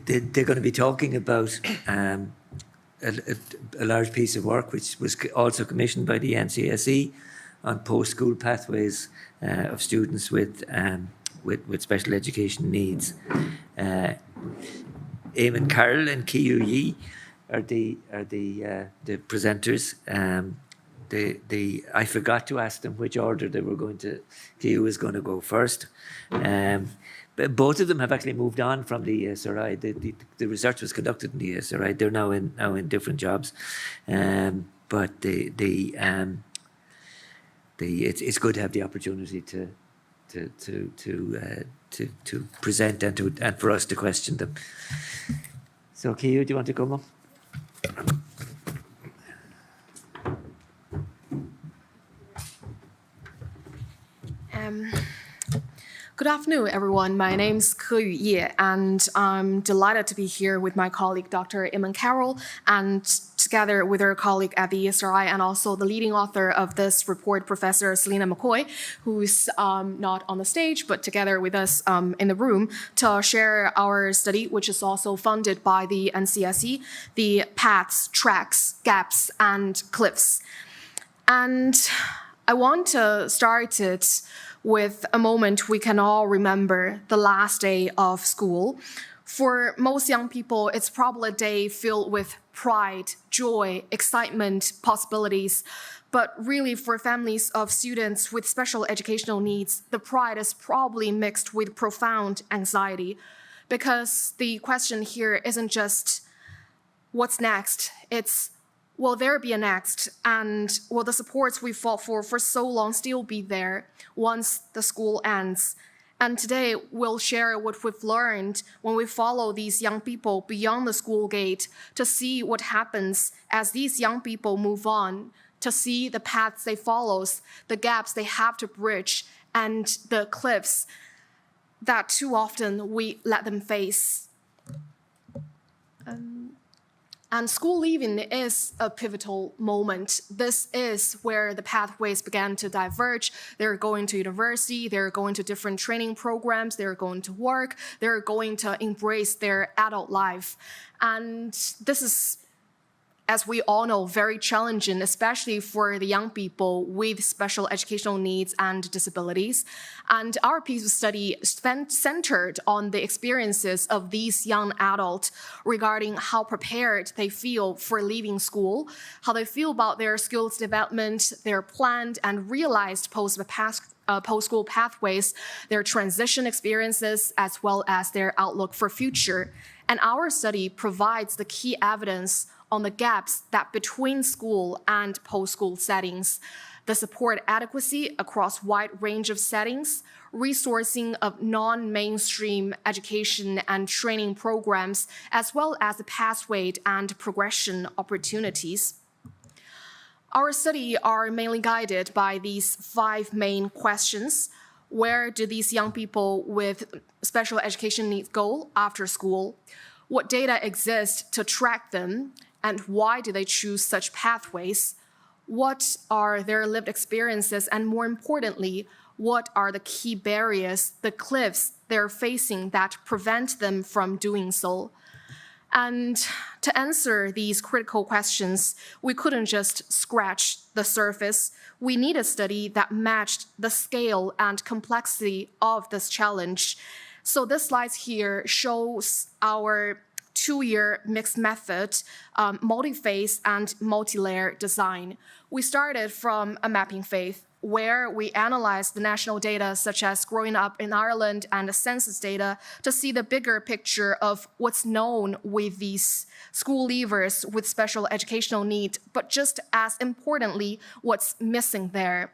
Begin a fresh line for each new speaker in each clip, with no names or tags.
they're going to be talking about a large piece of work which was also commissioned by the NCSE on post-school pathways of students with special education needs. Eamon Carroll and Kiyu Yi are the presenters. I forgot to ask them which order they were going to. Kiyu is going to go first. But both of them have actually moved on from the ESRI. The research was conducted in the ESRI. They're now in different jobs. But it's good to have the opportunity to present and for us to question them. So, Kiyu, do you want to come up?
Good afternoon, everyone. My name is Ke Yu, and I'm delighted to be here with my colleague, Dr. Eamon Carroll, and together with our colleague at the ESRI and also the leading author of this report, Professor Selina McCoy, who's not on the stage, but together with us in the room to share our study, which is also funded by the NCSE, the paths, tracks, gaps, and cliffs. And I want to start it with a moment we can all remember, the last day of school. For most young people, it's probably a day filled with pride, joy, excitement, possibilities. But really, for families of students with special educational needs, the pride is probably mixed with profound anxiety, because the question here isn't just what's next, it's will there be a next, and will the supports we fought for so long still be there once the school ends? And today we'll share what we've learned when we follow these young people beyond the school gate to see what happens as these young people move on, to see the paths they follow, the gaps they have to bridge, and the cliffs that too often we let them face. And school leaving is a pivotal moment. This is where the pathways began to diverge. They're going to university, they're going to different training programs, they're going to work, they're going to embrace their adult life. And this is, as we all know, very challenging, especially for the young people with special educational needs and disabilities. And our piece of study centered on the experiences of these young adults regarding how prepared they feel for leaving school, how they feel about their skills development, their planned and realized post-school pathways, their transition experiences, as well as their outlook for future. And our study provides the key evidence on the gaps that between school and post-school settings, the support adequacy across wide range of settings, resourcing of non-mainstream education and training programs, as well as the pathway and progression opportunities. Our study are mainly guided by these 5 main questions. Where do these young people with special education needs go after school? What data exist to track them? And why do they choose such pathways? What are their lived experiences? And more importantly, what are the key barriers, the cliffs they're facing that prevent them from doing so? And to answer these critical questions, we couldn't just scratch the surface. We need a study that matched the scale and complexity of this challenge. So this slide here shows our 2-year mixed method, multi-phase and multi-layer design. We started from a mapping phase where we analyzed the national data such as growing up in Ireland and the census data to see the bigger picture of what's known with these school leavers with special educational needs, but just as importantly, what's missing there.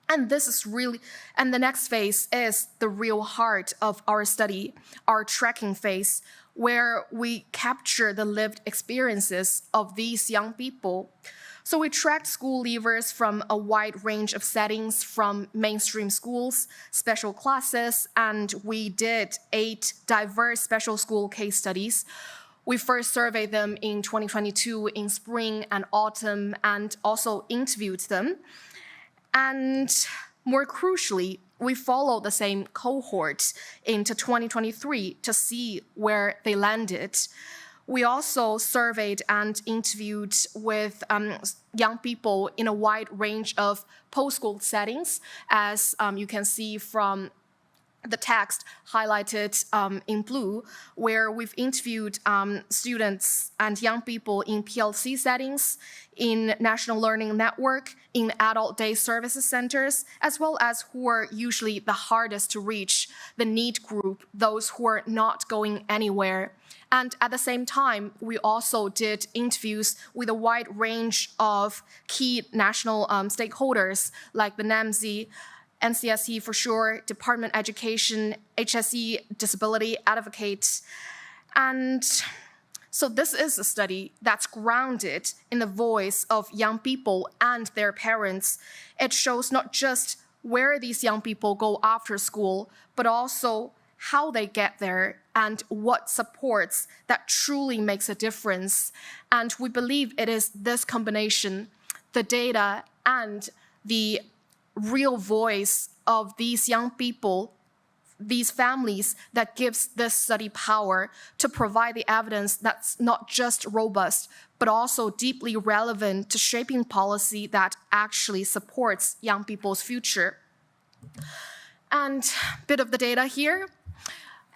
And the next phase is the real heart of our study, our tracking phase, where we capture the lived experiences of these young people. So we tracked school leavers from a wide range of settings, from mainstream schools, special classes, and we did 8 diverse special school case studies. We first surveyed them in 2022 in spring and autumn and also interviewed them. And more crucially, we followed the same cohort into 2023 to see where they landed. We also surveyed and interviewed with young people in a wide range of post-school settings, as you can see from the text highlighted in blue, where we've interviewed students and young people in PLC settings, in National Learning Network, in adult day services centers, as well as who are usually the hardest to reach, the NEET group, those who are not going anywhere. And at the same time, we also did interviews with a wide range of key national stakeholders like the NAMSI, NCSE for sure, Department of Education, HSE, Disability Advocate. And so this is a study that's grounded in the voice of young people and their parents. It shows not just where these young people go after school, but also how they get there and what supports that truly makes a difference. And we believe it is this combination, the data and the real voice of these young people, these families, that gives this study power to provide the evidence that's not just robust, but also deeply relevant to shaping policy that actually supports young people's future. And a bit of the data here.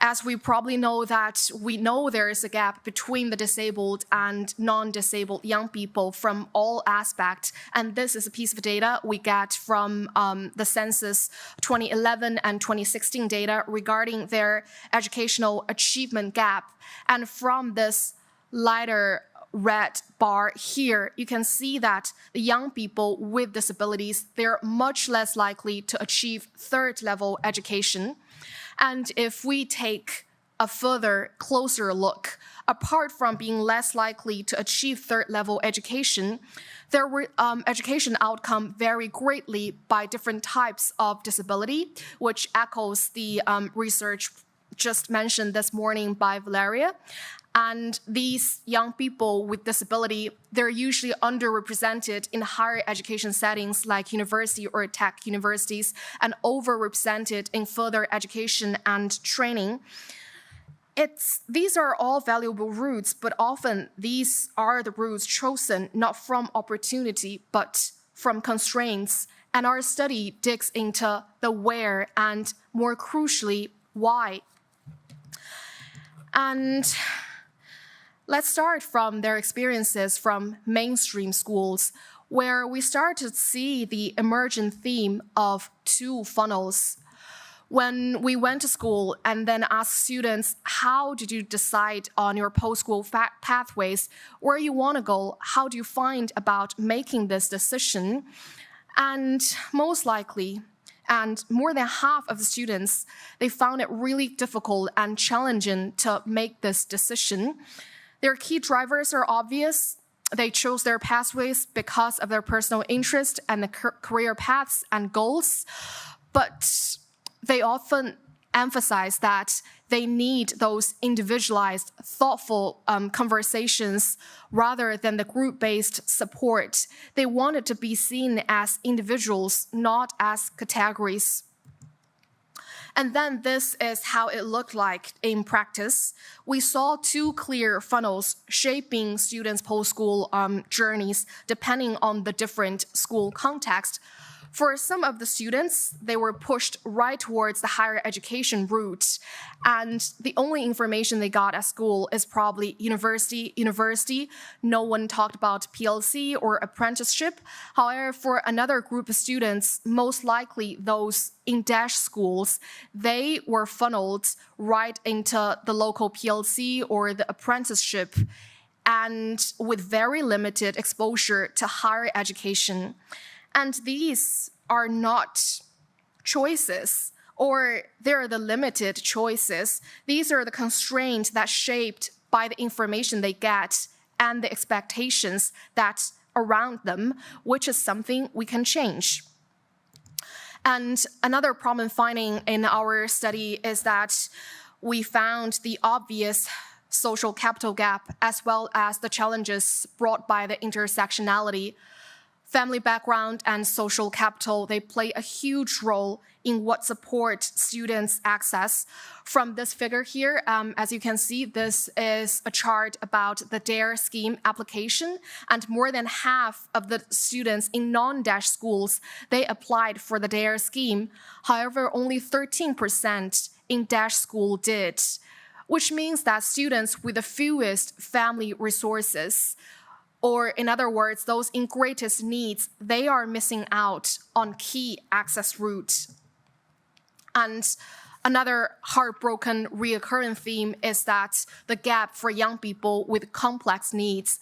As we probably know that we know there is a gap between the disabled and non-disabled young people from all aspects. And this is a piece of data we get from the census 2011 and 2016 data regarding their educational achievement gap. And from this lighter red bar here, you can see that the young people with disabilities, they're much less likely to achieve third-level education. And if we take a further closer look, apart from being less likely to achieve third-level education, their education outcome vary greatly by different types of disability, which echoes the research just mentioned this morning by Valeria. And these young people with disability, they're usually underrepresented in higher education settings like university or tech universities, and overrepresented in further education and training. These are all valuable routes, but often these are the routes chosen not from opportunity, but from constraints. And our study digs into the where and, more crucially, why. And let's start from their experiences from mainstream schools, where we start to see the emergent theme of two funnels. When we went to school and then asked students, how did you decide on your post-school pathways, where you want to go, how do you find about making this decision? And most likely, and more than half of the students, they found it really difficult and challenging to make this decision. Their key drivers are obvious. They chose their pathways because of their personal interest and the career paths and goals, but they often emphasize that they need those individualized, thoughtful conversations rather than the group-based support. They wanted to be seen as individuals, not as categories. And then this is how it looked like in practice. We saw two clear funnels shaping students' post-school journeys depending on the different school context. For some of the students, they were pushed right towards the higher education route, and the only information they got at school is probably university. No one talked about PLC or apprenticeship. However, for another group of students, most likely those in DASH schools, they were funneled right into the local PLC or the apprenticeship, and with very limited exposure to higher education. And these are not choices, or they're the limited choices. These are the constraints that shaped by the information they get and the expectations that around them, which is something we can change. And another prominent finding in our study is that we found the obvious social capital gap as well as the challenges brought by the intersectionality. Family background and social capital, they play a huge role in what support students' access. From this figure here, as you can see, this is a chart about the DARE scheme application, and more than half of the students in non-DASH schools, they applied for the DARE scheme. However, only 13% in DASH school did, which means that students with the fewest family resources, or in other words, those in greatest needs, they are missing out on key access routes. And another heartbroken reoccurring theme is that the gap for young people with complex needs,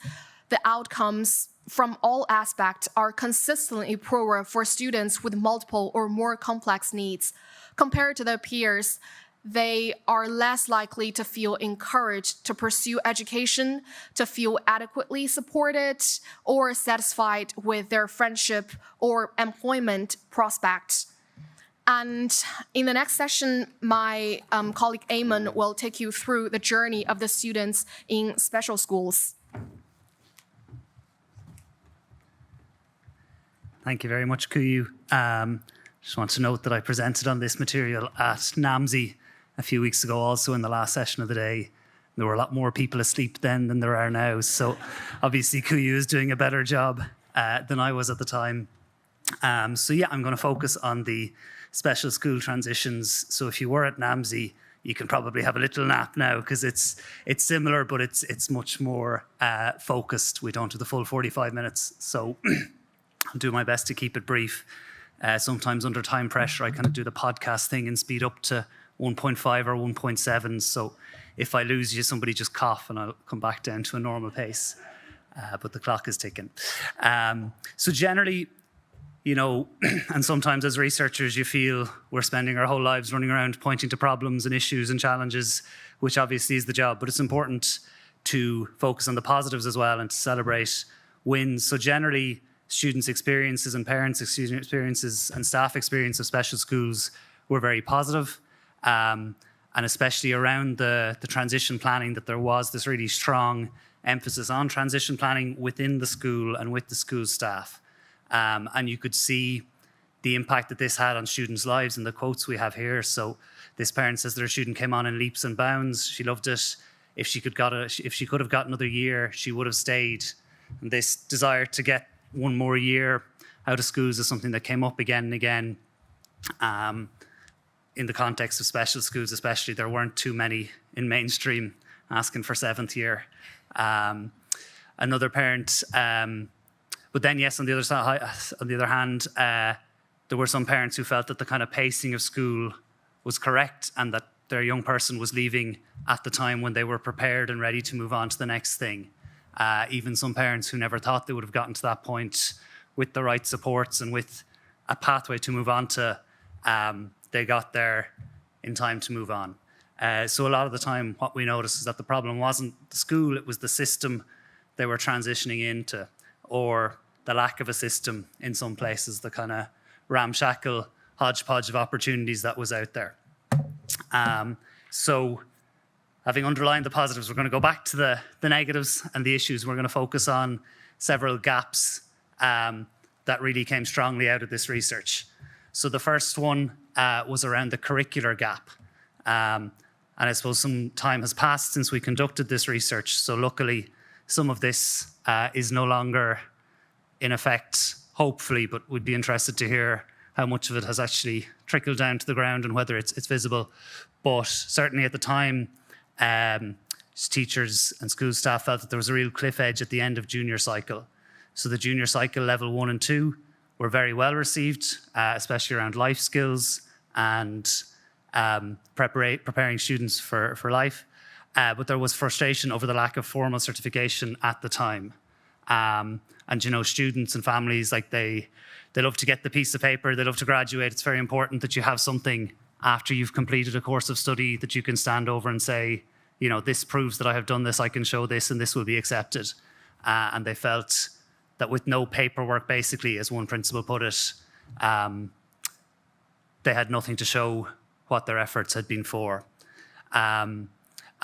the outcomes from all aspects are consistently poorer for students with multiple or more complex needs. Compared to their peers, they are less likely to feel encouraged to pursue education, to feel adequately supported or satisfied with their friendship or employment prospects. And in the next session, my colleague Eamon will take you through the journey of the students in special schools.
Thank you very much, Kuyu. Just want to note that I presented on this material at NAMSI a few weeks ago, also in the last session of the day. There were a lot more people asleep then than there are now. So obviously Kuyu is doing a better job than I was at the time. So yeah, I'm going to focus on the special school transitions. So if you were at NAMSI, you can probably have a little nap now because it's similar, but it's much more focused. We don't do the full 45 minutes. So I'll do my best to keep it brief. Sometimes under time pressure, I kind of do the podcast thing and speed up to 1.5 or 1.7. So if I lose you, somebody just cough and I'll come back down to a normal pace. But the clock is ticking. So generally, you know, and sometimes as researchers, you feel we're spending our whole lives running around pointing to problems and issues and challenges, which obviously is the job. But it's important to focus on the positives as well and to celebrate wins. So generally, students' experiences and parents' experiences and staff experience of special schools were very positive. And especially around the transition planning, that there was this really strong emphasis on transition planning within the school and with the school staff. And you could see the impact that this had on students' lives in the quotes we have here. So this parent says that her student came on in leaps and bounds. She loved it. If she could have got another year, she would have stayed. And this desire to get one more year out of schools is something that came up again and again. In the context of special schools especially, there weren't too many in mainstream asking for 7th year. Another parent, but then yes, on the other hand, there were some parents who felt that the kind of pacing of school was correct and that their young person was leaving at the time when they were prepared and ready to move on to the next thing. Even some parents who never thought they would have gotten to that point with the right supports and with a pathway to move on to, they got there in time to move on. So a lot of the time, what we noticed is that the problem wasn't the school, it was the system they were transitioning into, or the lack of a system in some places, the kind of ramshackle hodgepodge of opportunities that was out there. So having underlined the positives, we're going to go back to the negatives and the issues. We're going to focus on several gaps that really came strongly out of this research. So the first one was around the curricular gap. And I suppose some time has passed since we conducted this research. So luckily, some of this is no longer in effect, hopefully, but we'd be interested to hear how much of it has actually trickled down to the ground and whether it's visible. But certainly at the time, teachers and school staff felt that there was a real cliff edge at the end of junior cycle. So the junior cycle level 1 and 2 were very well received, especially around life skills and preparing students for life. But there was frustration over the lack of formal certification at the time. And, you know, students and families, like they love to get the piece of paper, they love to graduate. It's very important that you have something after you've completed a course of study that you can stand over and say, you know, this proves that I have done this, I can show this, and this will be accepted. And they felt that with no paperwork, basically, as one principal put it, they had nothing to show what their efforts had been for. A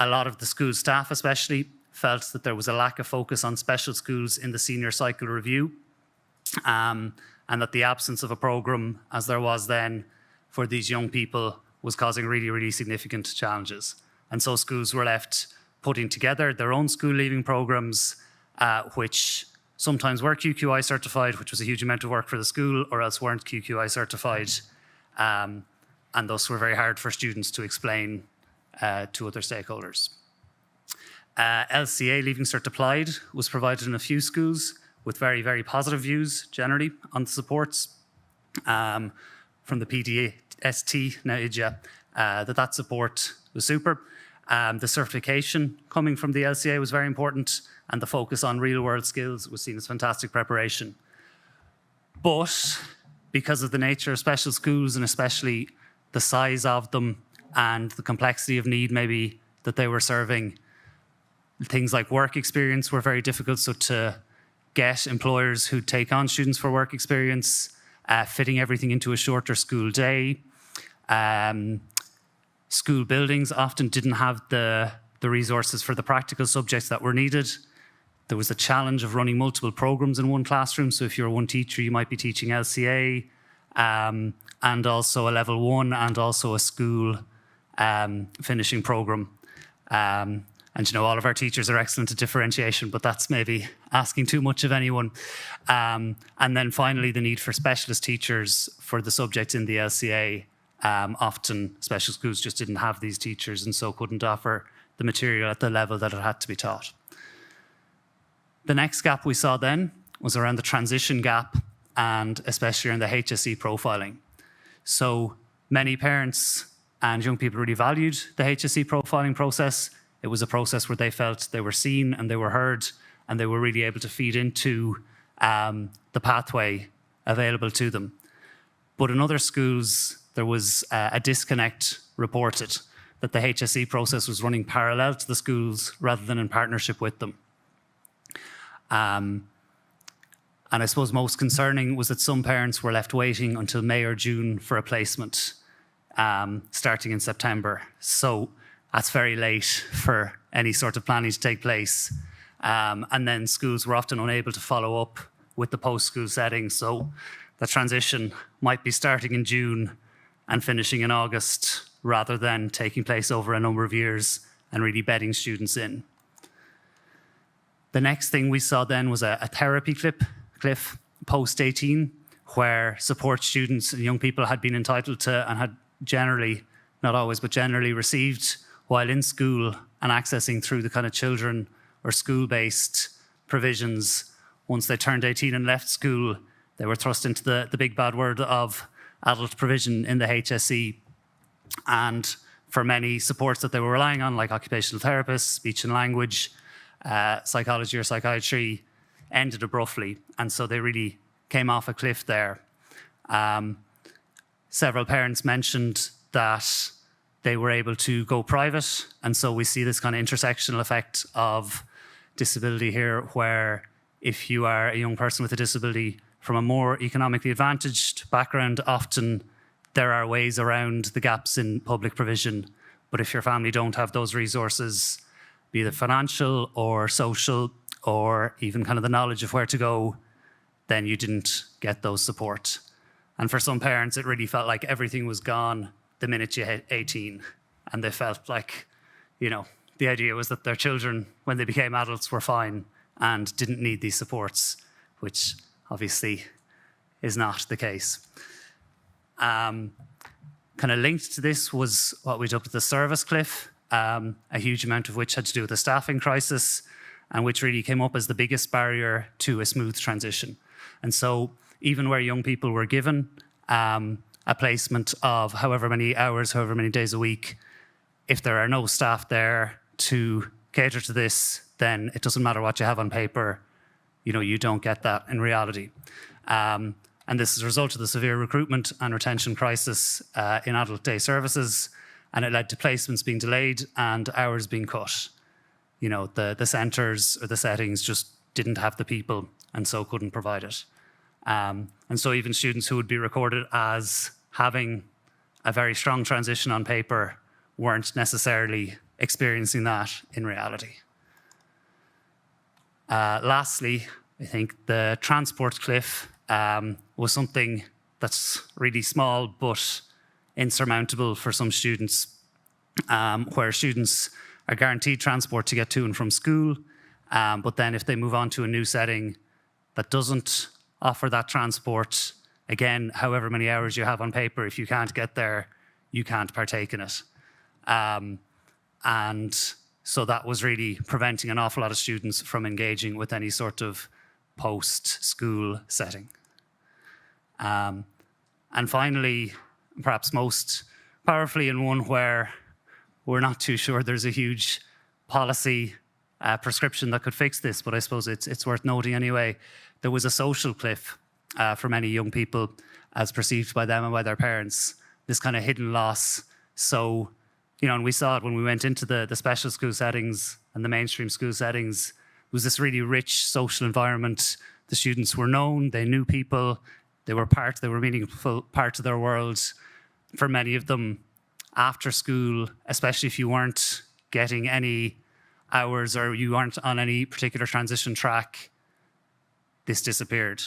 lot of the school staff especially felt that there was a lack of focus on special schools in the senior cycle review. and that the absence of a programme, as there was then for these young people, was causing really, really significant challenges. And so schools were left putting together their own school leaving programmes, which sometimes were QQI certified, which was a huge amount of work for the school, or else weren't QQI certified, and thus were very hard for students to explain to other stakeholders. LCA Leaving Cert Applied was provided in a few schools with very, very positive views generally on the supports from the PDST, now IDEA, that support was super. The certification coming from the LCA was very important, and the focus on real world skills was seen as fantastic preparation. But because of the nature of special schools, and especially the size of them and the complexity of need maybe that they were serving, things like work experience were very difficult. So to get employers who take on students for work experience, fitting everything into a shorter school day. School buildings often didn't have the resources for the practical subjects that were needed. There was a challenge of running multiple programs in one classroom. So if you're one teacher, you might be teaching LCA, and also a level 1 and also a school finishing program. And you know, all of our teachers are excellent at differentiation, but that's maybe asking too much of anyone. And then finally, the need for specialist teachers for the subjects in the LCA. Often special schools just didn't have these teachers and so couldn't offer the material at the level that it had to be taught. The next gap we saw then was around the transition gap, and especially around the HSE profiling. So many parents and young people really valued the HSE profiling process. It was a process where they felt they were seen and they were heard, and they were really able to feed into the pathway available to them. But in other schools, there was a disconnect reported, that the HSE process was running parallel to the schools rather than in partnership with them. And I suppose most concerning was that some parents were left waiting until May or June for a placement, starting in September. So that's very late for any sort of planning to take place. And then schools were often unable to follow up with the post-school setting. So the transition might be starting in June and finishing in August, rather than taking place over a number of years and really bedding students in. The next thing we saw then was a therapy cliff post-18, where support students and young people had been entitled to and had generally, not always, but generally received while in school and accessing through the kind of children or school-based provisions. Once they turned 18 and left school, they were thrust into the big bad word of adult provision in the HSE. And for many supports that they were relying on, like occupational therapists, speech and language, psychology or psychiatry, ended abruptly. And so they really came off a cliff there. Several parents mentioned that they were able to go private. And so we see this kind of intersectional effect of disability here, where if you are a young person with a disability from a more economically advantaged background, often there are ways around the gaps in public provision. But if your family don't have those resources, be it financial or social, or even kind of the knowledge of where to go, then you didn't get those support. And for some parents, it really felt like everything was gone the minute you hit 18. And they felt like, you know, the idea was that their children, when they became adults, were fine and didn't need these supports, which obviously is not the case. Kind of linked to this was what we dubbed the service cliff, a huge amount of which had to do with the staffing crisis, and which really came up as the biggest barrier to a smooth transition. And so even where young people were given a placement of however many hours, however many days a week, if there are no staff there to cater to this, then it doesn't matter what you have on paper, you know, you don't get that in reality. And this is a result of the severe recruitment and retention crisis in adult day services, and it led to placements being delayed and hours being cut. You know, the centres or the settings just didn't have the people and so couldn't provide it. And so even students who would be recorded as having a very strong transition on paper weren't necessarily experiencing that in reality. Lastly, I think the transport cliff was something that's really small but insurmountable for some students, where students are guaranteed transport to get to and from school, but then if they move on to a new setting that doesn't offer that transport, again, however many hours you have on paper, if you can't get there, you can't partake in it. And so that was really preventing an awful lot of students from engaging with any sort of post-school setting. And finally, perhaps most powerfully, in one where we're not too sure there's a huge policy prescription that could fix this, but I suppose it's worth noting anyway, there was a social cliff for many young people as perceived by them and by their parents, this kind of hidden loss. So, you know, and we saw it when we went into the special school settings and the mainstream school settings. It was this really rich social environment. The students were known, they knew people, they were a meaningful part of their world. For many of them, after school, especially if you weren't getting any hours or you aren't on any particular transition track, this disappeared.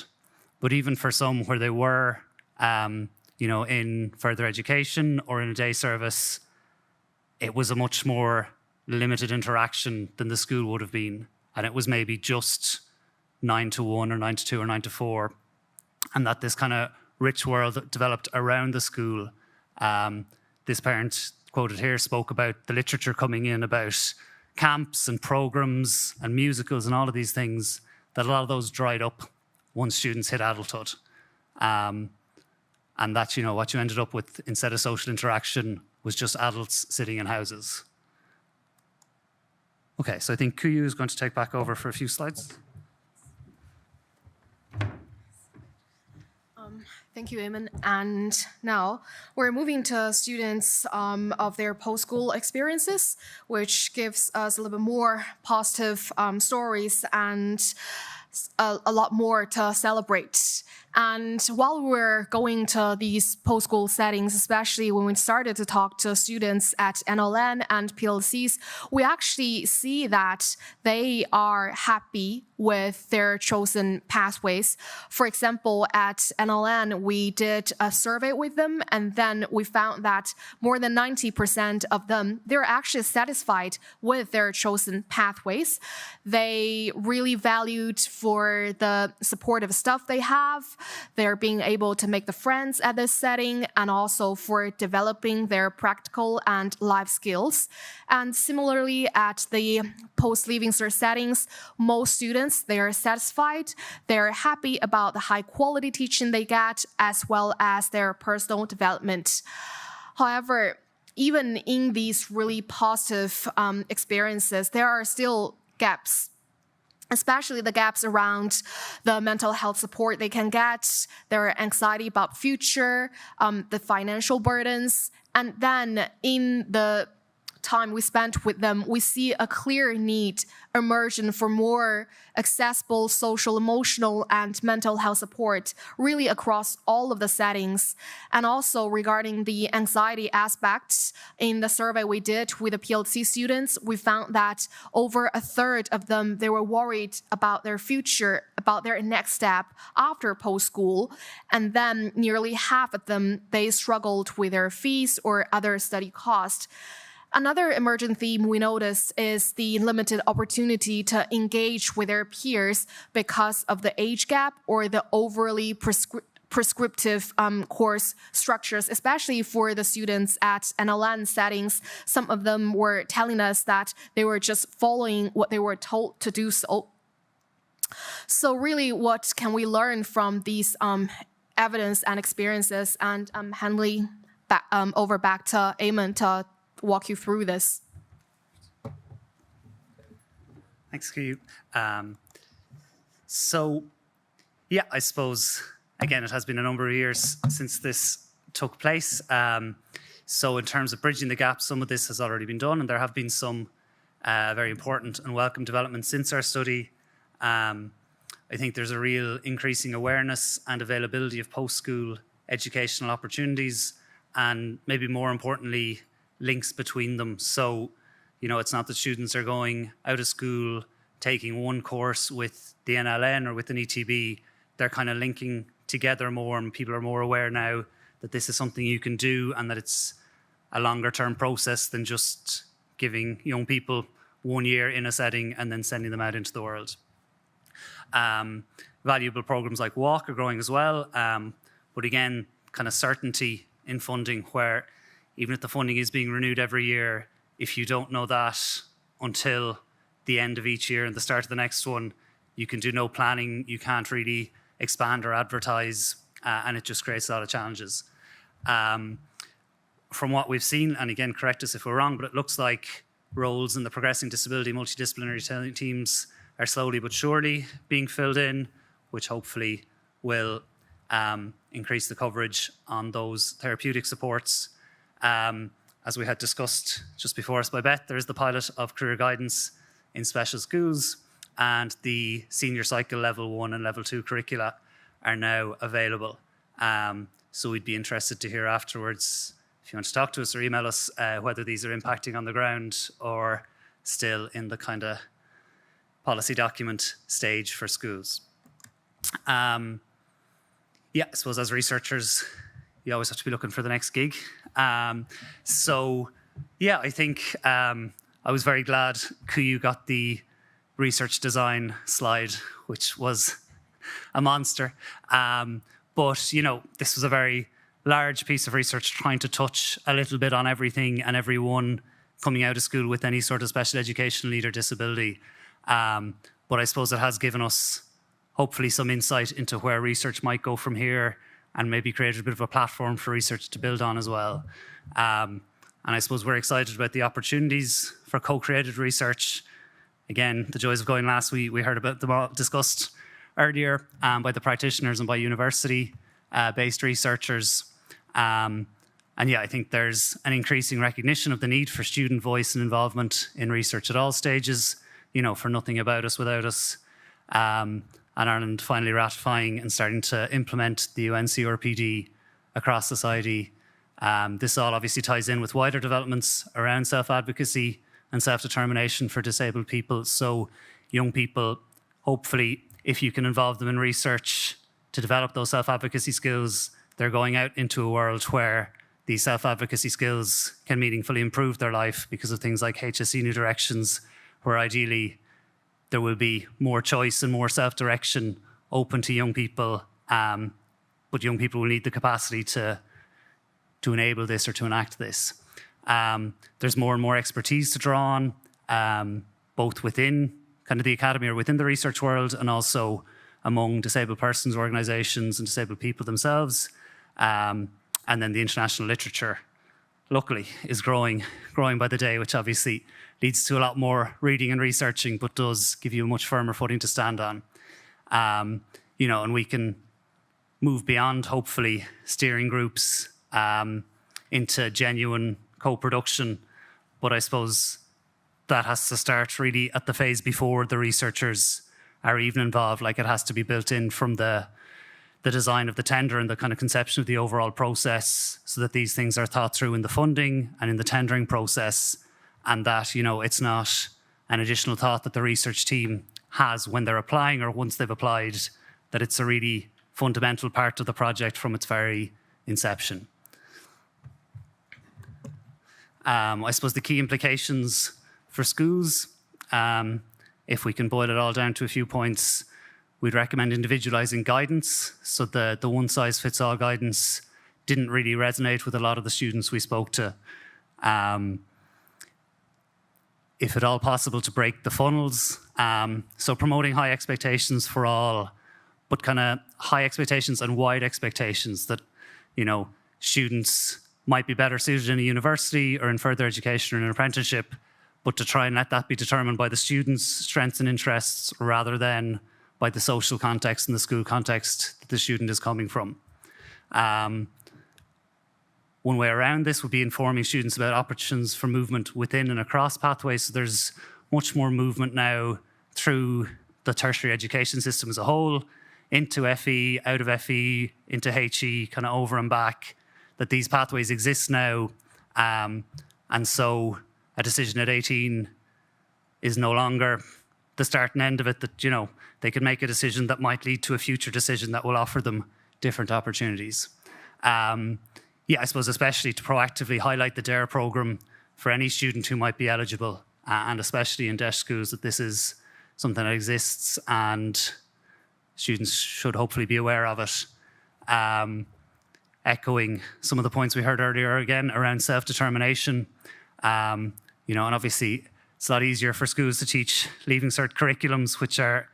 But even for some where they were, you know, in further education or in a day service, it was a much more limited interaction than the school would have been. And it was maybe just 9 to 1 or 9 to 2 or 9 to 4. And that this kind of rich world that developed around the school. This parent quoted here spoke about the literature coming in about camps and programs and musicals and all of these things, that a lot of those dried up once students hit adulthood. And that, you know, what you ended up with instead of social interaction was just adults sitting in houses. Okay, so I think Kuyu is going to take back over for a few slides.
Thank you, Eamon. And now we're moving to students of their post-school experiences, which gives us a little bit more positive stories and a lot more to celebrate. And while we were going to these post-school settings, especially when we started to talk to students at NLN and PLCs, we actually see that they are happy with their chosen pathways. For example, at NLN, we did a survey with them, and then we found that more than 90% of them, they're actually satisfied with their chosen pathways. They really valued for the supportive stuff they have. They're being able to make the friends at this setting, and also for developing their practical and life skills. And similarly, at the post-leaving cert settings, most students, they are satisfied. They're happy about the high quality teaching they get, as well as their personal development. However, even in these really positive experiences, there are still gaps, especially the gaps around the mental health support they can get, their anxiety about future, the financial burdens. And then in the time we spent with them, we see a clear need emerging for more accessible social, emotional, and mental health support really across all of the settings. And also regarding the anxiety aspects, in the survey we did with the PLC students, we found that over a third of them, they were worried about their future, about their next step after post-school. And then nearly half of them, they struggled with their fees or other study costs. Another emerging theme we noticed is the limited opportunity to engage with their peers because of the age gap or the overly prescriptive course structures, especially for the students at NLN settings. Some of them were telling us that they were just following what they were told to do so. So really, what can we learn from these evidence and experiences? And I'm handing over back to Eamon to walk you through this.
Thanks, Kuyu. So, yeah, I suppose, again, it has been a number of years since this took place. So in terms of bridging the gap, some of this has already been done, and there have been some very important and welcome developments since our study. I think there's a real increasing awareness and availability of post-school educational opportunities, and maybe more importantly, links between them. So, you know, it's not that students are going out of school, taking one course with the NLN or with an ETB. they're kind of linking together more, and people are more aware now that this is something you can do and that it's a longer term process than just giving young people 1 year in a setting and then sending them out into the world. Valuable programs like Walk are growing as well, but again, kind of certainty in funding, where even if the funding is being renewed every year, if you don't know that until the end of each year and the start of the next one, you can do no planning, you can't really expand or advertise, and it just creates a lot of challenges. From what we've seen, and again, correct us if we're wrong, but it looks like roles in the progressing disability multidisciplinary teams are slowly but surely being filled in, which hopefully will increase the coverage on those therapeutic supports. As we had discussed just before us by Beth, there is the pilot of career guidance in special schools, and the senior cycle level 1 and level 2 curricula are now available. So we'd be interested to hear afterwards, if you want to talk to us or email us, whether these are impacting on the ground or still in the kind of policy document stage for schools. Yeah, I suppose as researchers, you always have to be looking for the next gig. So yeah, I think I was very glad Kuyu got the research design slide, which was a monster. But, you know, this was a very large piece of research trying to touch a little bit on everything and everyone coming out of school with any sort of special education need or disability. But I suppose it has given us hopefully some insight into where research might go from here, and maybe created a bit of a platform for research to build on as well. And I suppose we're excited about the opportunities for co-created research. Again, the joys of going last week, we heard about them all discussed earlier by the practitioners and by university-based researchers. And yeah, I think there's an increasing recognition of the need for student voice and involvement in research at all stages, you know, for nothing about us without us. And Ireland finally ratifying and starting to implement the UNCRPD across society. This all obviously ties in with wider developments around self-advocacy and self-determination for disabled people. So young people, hopefully, if you can involve them in research to develop those self-advocacy skills, they're going out into a world where these self-advocacy skills can meaningfully improve their life because of things like HSE New Directions, where ideally there will be more choice and more self-direction open to young people, but young people will need the capacity to enable this or to enact this. There's more and more expertise to draw on, both within kind of the academy or within the research world, and also among disabled persons organisations and disabled people themselves. And then the international literature, luckily, is growing by the day, which obviously leads to a lot more reading and researching, but does give you a much firmer footing to stand on. You know, and we can move beyond, hopefully, steering groups into genuine co-production. But I suppose that has to start really at the phase before the researchers are even involved. Like, it has to be built in from the design of the tender and the kind of conception of the overall process, so that these things are thought through in the funding and in the tendering process, and that, you know, it's not an additional thought that the research team has when they're applying or once they've applied, that it's a really fundamental part of the project from its very inception. I suppose the key implications for schools, if we can boil it all down to a few points, we'd recommend individualising guidance. So the one-size-fits-all guidance didn't really resonate with a lot of the students we spoke to. If at all possible, to break the funnels. So promoting high expectations for all, but kind of high expectations and wide expectations that, you know, students might be better suited in a university or in further education or in an apprenticeship, but to try and let that be determined by the students' strengths and interests rather than by the social context and the school context that the student is coming from. One way around this would be informing students about opportunities for movement within and across pathways. So there's much more movement now through the tertiary education system as a whole, into FE, out of FE, into HE, kind of over and back, that these pathways exist now. And so a decision at 18 is no longer the start and end of it, that, you know, they can make a decision that might lead to a future decision that will offer them different opportunities. Yeah, I suppose especially to proactively highlight the DARE programme for any student who might be eligible, and especially in DEIS schools, that this is something that exists and students should hopefully be aware of it. Echoing some of the points we heard earlier again around self-determination, you know, and obviously it's a lot easier for schools to teach Leaving Cert curriculums, which are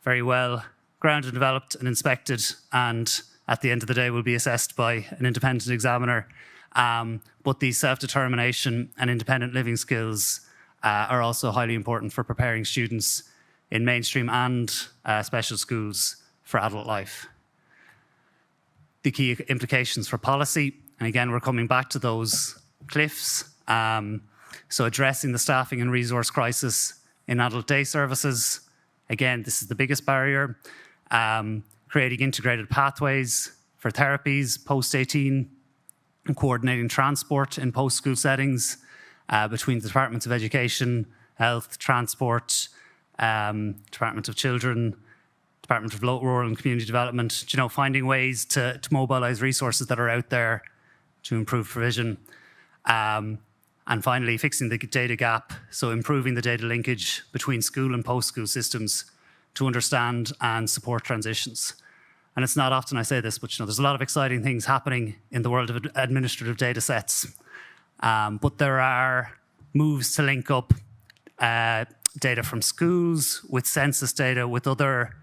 very well grounded and developed and inspected, and at the end of the day will be assessed by an independent examiner. But these self-determination and independent living skills are also highly important for preparing students in mainstream and special schools for adult life. The key implications for policy, and again, we're coming back to those cliffs. So addressing the staffing and resource crisis in adult day services. Again, this is the biggest barrier. Creating integrated pathways for therapies post-18 and coordinating transport in post-school settings between the Departments of Education, Health, Transport, Department of Children, Department of Rural and Community Development, you know, finding ways to mobilise resources that are out there to improve provision. And finally, fixing the data gap, so improving the data linkage between school and post-school systems to understand and support transitions. And it's not often I say this, but, you know, there's a lot of exciting things happening in the world of administrative data sets. But there are moves to link up data from schools with census data, with other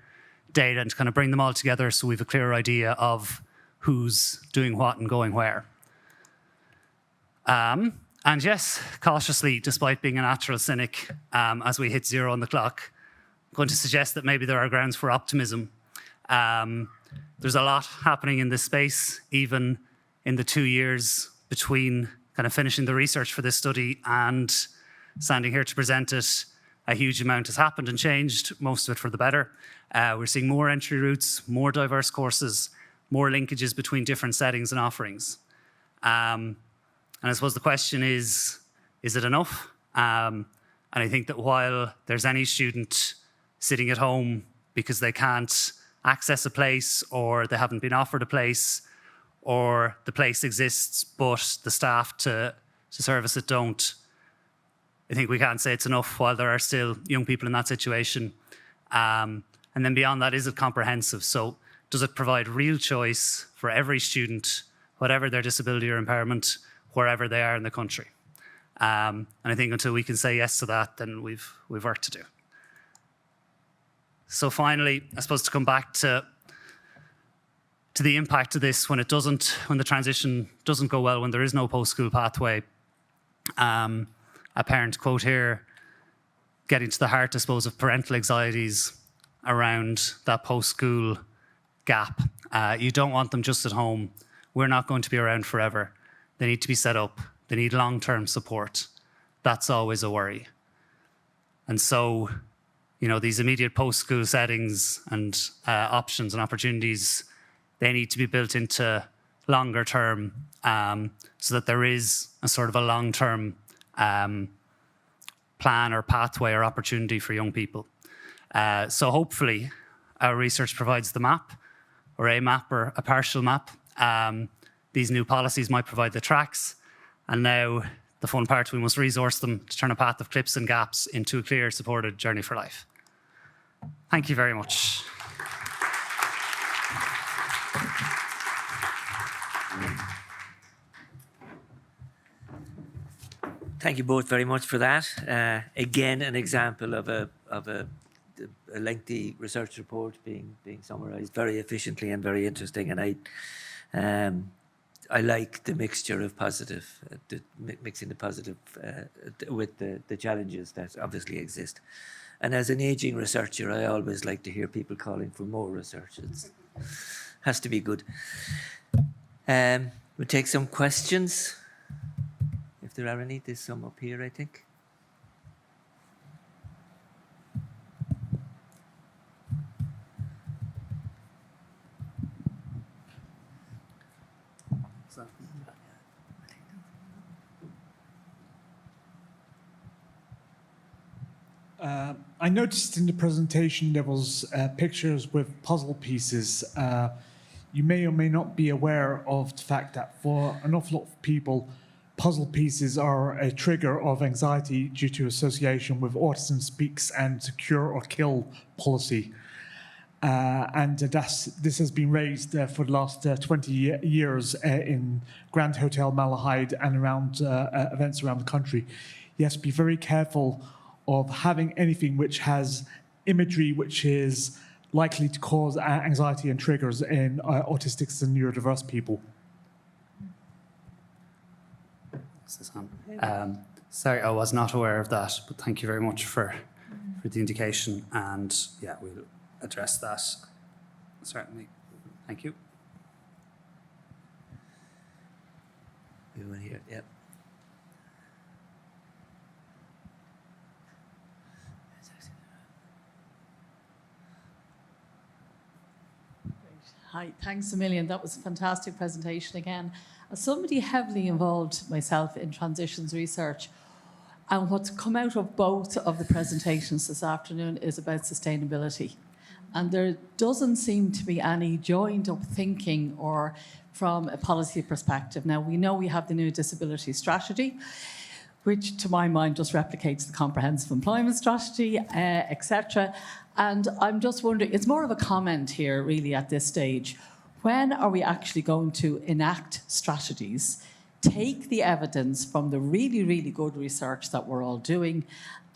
data, and to kind of bring them all together so we have a clearer idea of who's doing what and going where. And yes, cautiously, despite being a natural cynic, as we hit zero on the clock, I'm going to suggest that maybe there are grounds for optimism. There's a lot happening in this space, even in the 2 years between kind of finishing the research for this study and standing here to present it. A huge amount has happened and changed, most of it for the better. We're seeing more entry routes, more diverse courses, more linkages between different settings and offerings. And I suppose the question is it enough? And I think that while there's any student sitting at home because they can't access a place, or they haven't been offered a place, or the place exists but the staff to service it don't, I think we can't say it's enough while there are still young people in that situation. And then beyond that, is it comprehensive? So does it provide real choice for every student, whatever their disability or impairment, wherever they are in the country? And I think until we can say yes to that, then we've work to do. So finally, I suppose to come back to the impact of this when the transition doesn't go well, when there is no post-school pathway. A parent quote here, getting to the heart, I suppose, of parental anxieties around that post-school gap. You don't want them just at home. We're not going to be around forever. They need to be set up. They need long-term support. That's always a worry. And so, you know, these immediate post-school settings and options and opportunities, they need to be built into longer term so that there is a sort of a long-term plan or pathway or opportunity for young people. So hopefully our research provides the map, or a map or a partial map. These new policies might provide the tracks, and now the fun part, we must resource them to turn a path of clips and gaps into a clear, supported journey for life. Thank you very much.
Thank you both very much for that. Again, an example of a lengthy research report being summarised very efficiently and very interesting. And I like the mixture of positive, mixing the positive with the challenges that obviously exist. And as an ageing researcher, I always like to hear people calling for more research. It has to be good. We'll take some questions. If there are any, there's some up here, I think.
I noticed in the presentation there was pictures with puzzle pieces. You may or may not be aware of the fact that for an awful lot of people, puzzle pieces are a trigger of anxiety due to association with autism speaks and cure or kill policy. This has been raised for the last 20 years in Grand Hotel Malahide and around events around the country. Yes, be very careful of having anything which has imagery which is likely to cause anxiety and triggers in autistics and neurodiverse people.
Is this on? Sorry, I was not aware of that, but thank you very much for the indication. And yeah, we'll address that, certainly. Thank you.
Everyone here, yep.
Hi, thanks a million. That was a fantastic presentation again. As somebody heavily involved myself in transitions research, and what's come out of both of the presentations this afternoon is about sustainability. And there doesn't seem to be any joined up thinking or from a policy perspective. Now, we know we have the new disability strategy, which to my mind just replicates the comprehensive employment strategy, etc. And I'm just wondering, it's more of a comment here really at this stage. When are we actually going to enact strategies, take the evidence from the really, really good research that we're all doing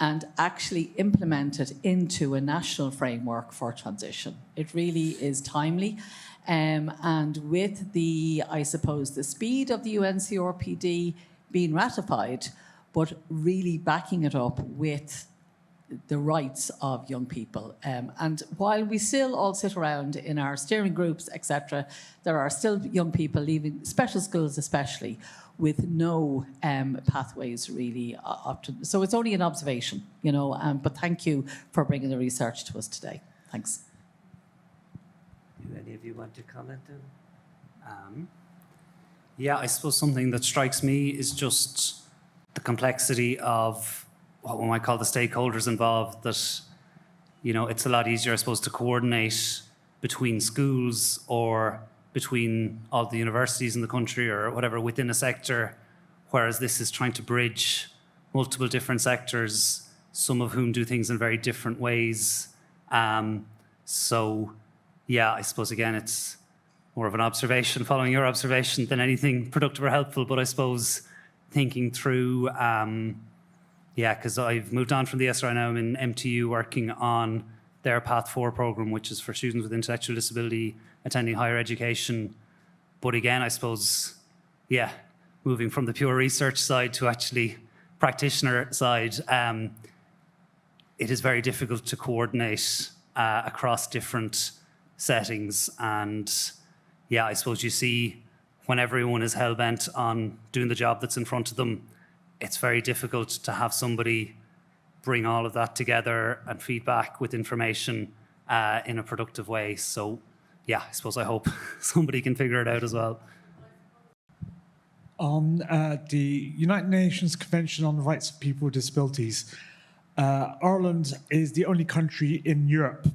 and actually implement it into a national framework for transition? It really is timely. And with the, I suppose, the speed of the UNCRPD being ratified, but really backing it up with the rights of young people. And while we still all sit around in our steering groups, etc., there are still young people leaving special schools especially with no pathways really up to. So it's only an observation, you know, but thank you for bringing the research to us today. Thanks.
Do any of you want to comment on?
Yeah, I suppose something that strikes me is just the complexity of what we might call the stakeholders involved, that, you know, it's a lot easier, I suppose, to coordinate between schools or between all the universities in the country or whatever within a sector, whereas this is trying to bridge multiple different sectors, some of whom do things in very different ways. So, yeah, I suppose, again, it's more of an observation, following your observation, than anything productive or helpful, but I suppose thinking through, yeah, because I've moved on from the SRI now. I'm in MTU working on their Path 4 programme, which is for students with intellectual disability attending higher education. But again, I suppose, yeah, moving from the pure research side to actually practitioner side, it is very difficult to coordinate across different settings. And yeah, I suppose you see when everyone is hell-bent on doing the job that's in front of them, it's very difficult to have somebody bring all of that together and feedback with information in a productive way. So, yeah, I suppose I hope somebody can figure it out as well.
On the United Nations Convention on the Rights of People with Disabilities, Ireland is the only country in Europe,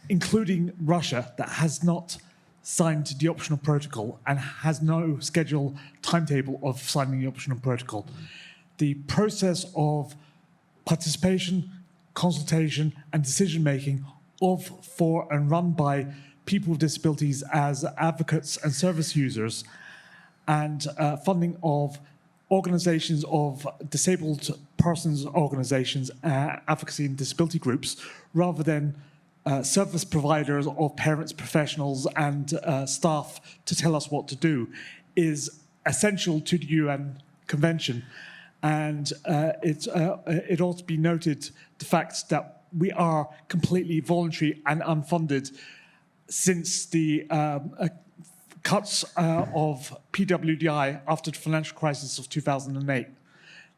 including Russia, that has not signed the optional protocol and has no schedule timetable of signing the optional protocol. The process of participation, consultation and decision-making of, for and run by people with disabilities as advocates and service users, and funding of organizations of disabled persons organizations, advocacy and disability groups, rather than service providers or parents, professionals and staff to tell us what to do, is essential to the UN Convention. And it ought to be noted the fact that we are completely voluntary and unfunded since the cuts of PWDI after the financial crisis of 2008,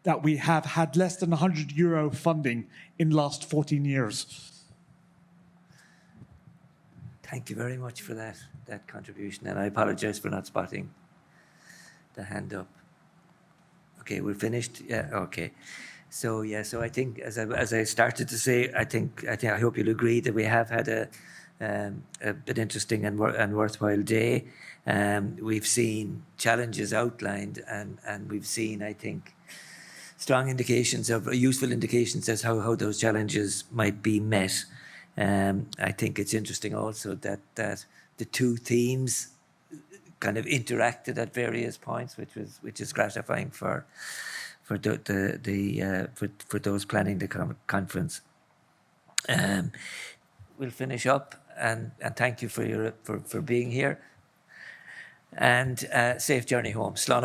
that we have had less than €100 funding in the last 14 years.
Thank you very much for that contribution, and I apologise for not spotting the hand up. Okay, we're finished? Yeah, okay. So yeah, so I think as I started to say, I hope you'll agree that we have had an interesting and worthwhile day. We've seen challenges outlined, and we've seen, I think, strong indications of useful indications as how those challenges might be met. I think it's interesting also that the two themes kind of interacted at various points, which is gratifying for those planning the conference. We'll finish up, and thank you for being here, and safe journey home. Slán